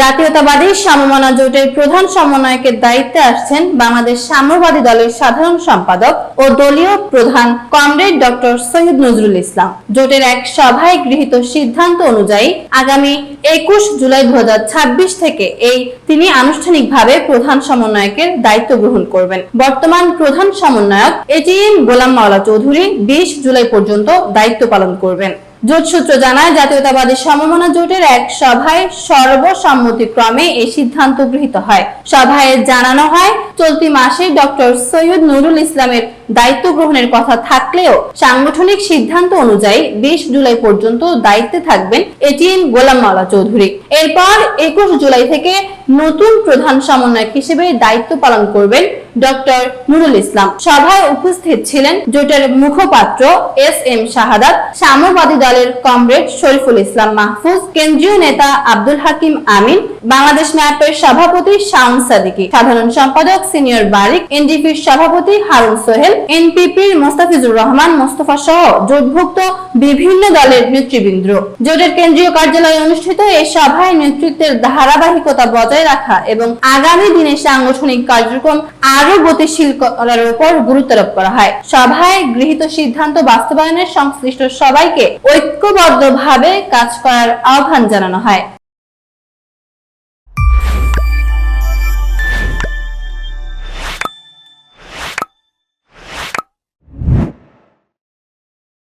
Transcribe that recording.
জাতীয়তাবাদী সমমনা জোটের প্রধান সমন্বয়কের দায়িত্বে আসছেন বাংলাদেশ সাম্যবাদী দলের সাধারণ সম্পাদক ও দলীয় প্রধান কমরেড ডক্টর সৈয়দ নজরুল ইসলাম। জোটের এক সভায় গৃহীত সিদ্ধান্ত অনুযায়ী আগামী 21 জুলাই 2026 থেকে তিনি আনুষ্ঠানিকভাবে প্রধান সমন্বয়কের দায়িত্ব গ্রহণ করবেন। বর্তমান প্রধান সমন্বয়ক এটিএম গোলাম মাওলা চৌধুরী 20 জুলাই পর্যন্ত দায়িত্ব পালন করবেন। জোট সূত্র জানায়, জাতীয়তাবাদী সমমনা জোটের এক সভায় সর্বসম্মতিক্রমে এই সিদ্ধান্ত গৃহীত হয়। সভায় জানানো হয়, চলতি মাসে ডক্টর সৈয়দ নুরুল ইসলামের দায়িত্ব গ্রহণের কথা থাকলেও সাংগঠনিক সিদ্ধান্ত অনুযায়ী 20 জুলাই পর্যন্ত দায়িত্বে থাকবেন এটিএম গোলাম মাওলা চৌধুরী। এরপর 21 জুলাই থেকে নতুন প্রধান সমন্বয়ক হিসেবে দায়িত্ব পালন করবেন ডক্টর নুরুল ইসলাম। সভায় উপস্থিত ছিলেন জোটের মুখপাত্র এস.এম. শাহাদাত, সাম্যবাদী দলের কমরেড শরীফুল ইসলাম মাহফুজ, কেন্দ্রীয় নেতা আব্দুল হাকিম আমিন, বাংলাদেশ ম্যাপের সভাপতি শাওন সাদিকী, সাধারণ সম্পাদক সিনিয়র বারিক, এনডিপির সভাপতি হারুন সোহেল, এনপিপির মোস্তাফিজুর রহমান মোস্তফা সহ জোটভুক্ত বিভিন্ন দলের নেতৃবৃন্দ। জোটের কেন্দ্রীয় কার্যালয়ে অনুষ্ঠিত এই সভায় নেতৃত্বের ধারাবাহিকতা বজায় রাখা এবং আগামী দিনে সাংগঠনিক কার্যক্রম আরো গতিশীল করার উপর গুরুত্ব আরোপ করা হয়। সভায় গৃহীত সিদ্ধান্ত বাস্তবায়নের সংশ্লিষ্ট সবাইকে ঐক্যবদ্ধভাবে কাজ করার আহ্বান জানানো হয়।